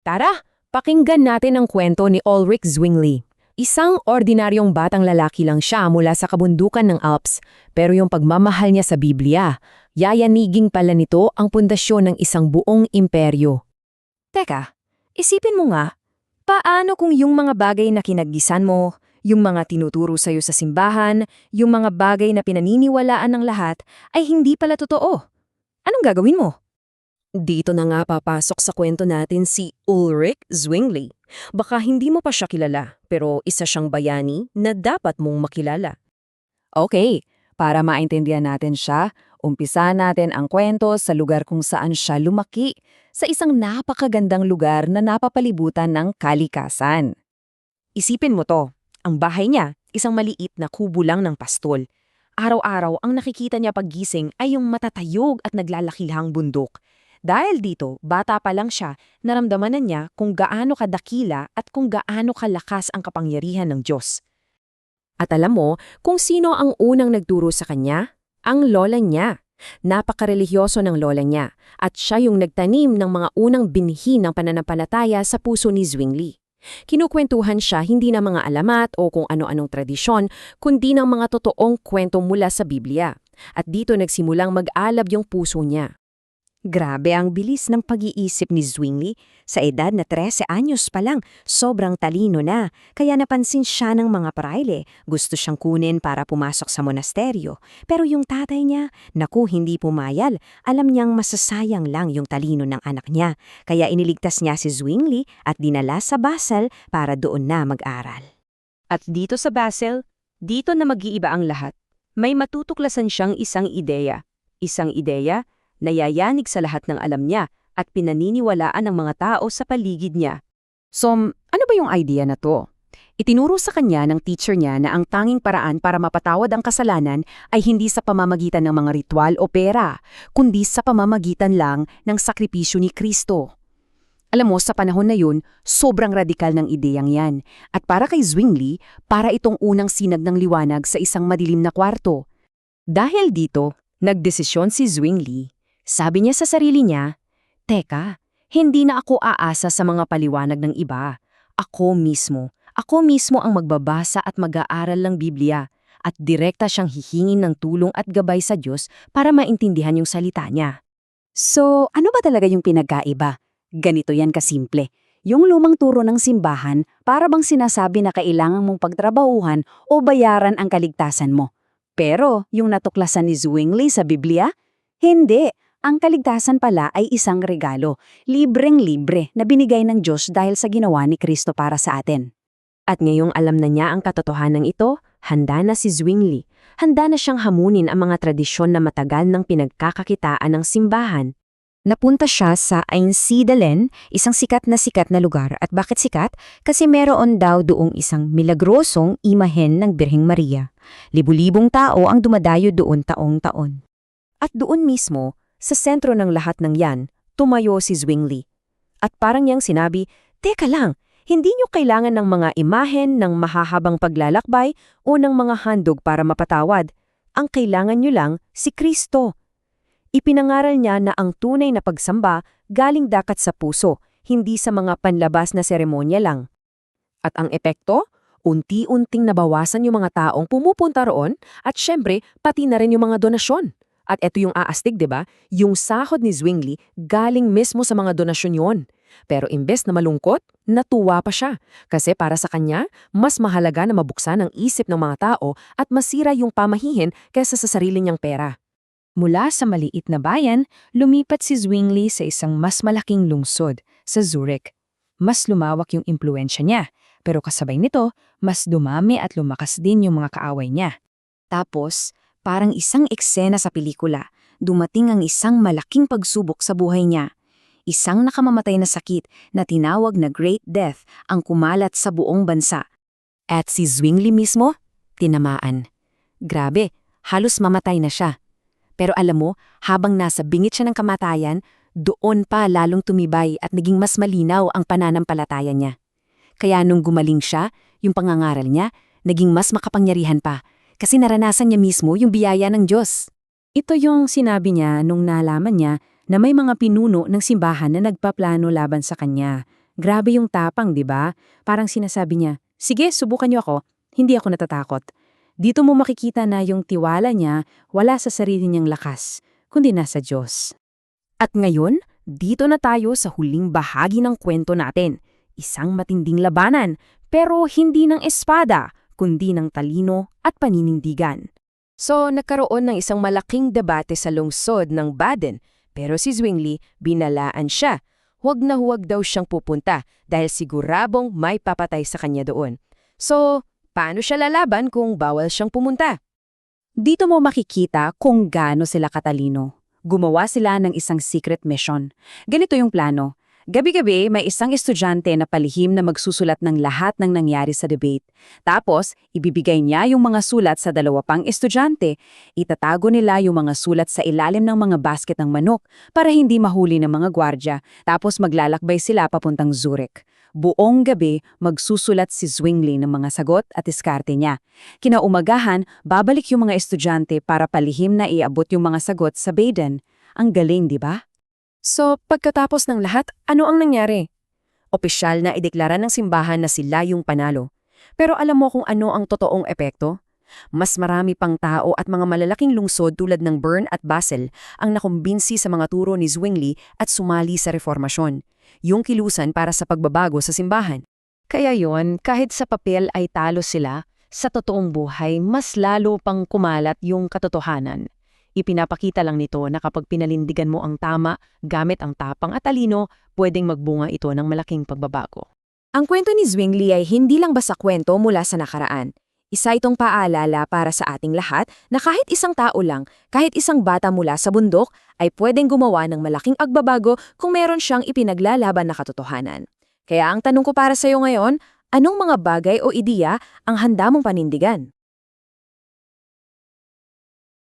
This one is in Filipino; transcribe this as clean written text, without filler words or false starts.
Tara, pakinggan natin ang kwento ni Ulrich Zwingli. Isang ordinaryong batang lalaki lang siya mula sa kabundukan ng Alps, pero yung pagmamahal niya sa Biblia, yayaniging pala nito ang pundasyon ng isang buong imperyo. Teka, isipin mo nga, paano kung yung mga bagay na kinaggisan mo, yung mga tinuturo sa'yo sa simbahan, yung mga bagay na pinaniniwalaan ng lahat, ay hindi pala totoo? Anong gagawin mo? Dito na nga papasok sa kwento natin si Ulrich Zwingli. Baka hindi mo pa siya kilala, pero isa siyang bayani na dapat mong makilala. Okay, para maintindihan natin siya, umpisa natin ang kwento sa lugar kung saan siya lumaki, sa isang napakagandang lugar na napapalibutan ng kalikasan. Isipin mo to, ang bahay niya, isang maliit na kubo lang ng pastol. Araw-araw ang nakikita niya paggising ay yung matatayog at naglalakihang bundok. Dahil dito, bata pa lang siya, naramdaman na niya kung gaano kadakila at kung gaano kalakas ang kapangyarihan ng Diyos. At alam mo kung sino ang unang nagturo sa kanya? Ang lola niya. Napakarelihiyoso ng lola niya at siya yung nagtanim ng mga unang binhi ng pananampalataya sa puso ni Zwingli. Kinukwentuhan siya hindi ng mga alamat o kung ano-anong tradisyon, kundi ng mga totoong kwento mula sa Biblia. At dito nagsimulang mag-alab yung puso niya. Grabe ang bilis ng pag-iisip ni Zwingli. Sa edad na 13 anyos pa lang, sobrang talino na. Kaya napansin siya ng mga praile. Gusto siyang kunin para pumasok sa monasteryo. Pero yung tatay niya, naku, hindi pumayal. Alam niyang masasayang lang yung talino ng anak niya. Kaya iniligtas niya si Zwingli at dinala sa Basel para doon na mag-aral. At dito sa Basel, dito na mag-iiba ang lahat. May matutuklasan siyang isang ideya. Isang ideya nayayanig sa lahat ng alam niya at pinaniniwalaan ng mga tao sa paligid niya. So, ano ba yung idea na to? Itinuro sa kanya ng teacher niya na ang tanging paraan para mapatawad ang kasalanan ay hindi sa pamamagitan ng mga ritual o pera, kundi sa pamamagitan lang ng sakripisyo ni Kristo. Alam mo, sa panahon na yun, sobrang radikal ng ideyang yan. At para kay Zwingli, para itong unang sinag ng liwanag sa isang madilim na kwarto. Dahil dito, nagdesisyon si Zwingli. Sabi niya sa sarili niya, "Teka, hindi na ako aasa sa mga paliwanag ng iba. Ako mismo ang magbabasa at mag-aaral ng Biblia at direkta siyang hihingin ng tulong at gabay sa Diyos para maintindihan yung salita niya." So, ano ba talaga yung pinagkaiba? Ganito yan kasimple. Yung lumang turo ng simbahan para bang sinasabi na kailangan mong pagtrabahuhan o bayaran ang kaligtasan mo. Pero yung natuklasan ni Zwingli sa Biblia, hindi. Ang kaligtasan pala ay isang regalo, libreng-libre na binigay ng Diyos dahil sa ginawa ni Kristo para sa atin. At ngayong alam na niya ang katotohanan ng ito, handa na si Zwingli. Handa na siyang hamunin ang mga tradisyon na matagal ng pinagkakakitaan ng simbahan. Napunta siya sa Einsiedeln, isang sikat na lugar. At bakit sikat? Kasi meron daw doong isang milagrosong imahen ng Birheng Maria. Libu-libong tao ang dumadayo doon taong-taon. At doon mismo, sa sentro ng lahat ng yan, tumayo si Zwingli. At parang niyang sinabi, "Teka lang, hindi niyo kailangan ng mga imahen ng mahahabang paglalakbay o ng mga handog para mapatawad. Ang kailangan niyo lang si Kristo." Ipinangaral niya na ang tunay na pagsamba galing dakat sa puso, hindi sa mga panlabas na seremonya lang. At ang epekto? Unti-unting nabawasan yung mga taong pumupunta roon at syempre pati na rin yung mga donasyon. At eto yung aastig, diba? Yung sahod ni Zwingli galing mismo sa mga donasyon yon. Pero imbes na malungkot, natuwa pa siya. Kasi para sa kanya, mas mahalaga na mabuksan ang isip ng mga tao at masira yung pamahihin kaysa sa sarili niyang pera. Mula sa maliit na bayan, lumipat si Zwingli sa isang mas malaking lungsod, sa Zurich. Mas lumawak yung impluensya niya, pero kasabay nito, mas dumami at lumakas din yung mga kaaway niya. Tapos, parang isang eksena sa pelikula, dumating ang isang malaking pagsubok sa buhay niya. Isang nakamamatay na sakit na tinawag na Great Death ang kumalat sa buong bansa. At si Zwingli mismo, tinamaan. Grabe, halos mamatay na siya. Pero alam mo, habang nasa bingit siya ng kamatayan, doon pa lalong tumibay at naging mas malinaw ang pananampalataya niya. Kaya nung gumaling siya, yung pangangaral niya, naging mas makapangyarihan pa. Kasi naranasan niya mismo yung biyaya ng Diyos. Ito yung sinabi niya nung nalaman niya na may mga pinuno ng simbahan na nagpaplano laban sa kanya. Grabe yung tapang, di ba? Parang sinasabi niya, sige, subukan niyo ako. Hindi ako natatakot. Dito mo makikita na yung tiwala niya wala sa sarili niyang lakas, kundi nasa Diyos. At ngayon, dito na tayo sa huling bahagi ng kwento natin. Isang matinding labanan, pero hindi ng espada, kundi ng talino at paninindigan. So, nagkaroon ng isang malaking debate sa lungsod ng Baden, pero si Zwingli binalaan siya. Huwag na huwag daw siyang pupunta dahil siguradong may papatay sa kanya doon. So, paano siya lalaban kung bawal siyang pumunta? Dito mo makikita kung gaano sila katalino. Gumawa sila ng isang secret mission. Ganito yung plano. Gabi-gabi, may isang estudyante na palihim na magsusulat ng lahat ng nangyari sa debate. Tapos, ibibigay niya yung mga sulat sa dalawa pang estudyante. Itatago nila yung mga sulat sa ilalim ng mga basket ng manok para hindi mahuli ng mga gwardya. Tapos maglalakbay sila papuntang Zurich. Buong gabi, magsusulat si Zwingli ng mga sagot at diskarte niya. Kinaumagahan, babalik yung mga estudyante para palihim na iabot yung mga sagot sa Baden. Ang galing, di ba? So, pagkatapos ng lahat, ano ang nangyari? Opisyal na ideklara ng simbahan na sila yung panalo. Pero alam mo kung ano ang totoong epekto? Mas marami pang tao at mga malalaking lungsod tulad ng Bern at Basel ang nakumbinsi sa mga turo ni Zwingli at sumali sa reformasyon, yung kilusan para sa pagbabago sa simbahan. Kaya yon, kahit sa papel ay talo sila, sa totoong buhay mas lalo pang kumalat yung katotohanan. Ipinapakita lang nito na kapag pinalindigan mo ang tama gamit ang tapang at talino, pwedeng magbunga ito ng malaking pagbabago. Ang kwento ni Zwingli ay hindi lang basta kwento mula sa nakaraan. Isa itong paalala para sa ating lahat na kahit isang tao lang, kahit isang bata mula sa bundok, ay pwedeng gumawa ng malaking pagbabago kung meron siyang ipinaglalaban na katotohanan. Kaya ang tanong ko para sa iyo ngayon, anong mga bagay o ideya ang handa mong panindigan?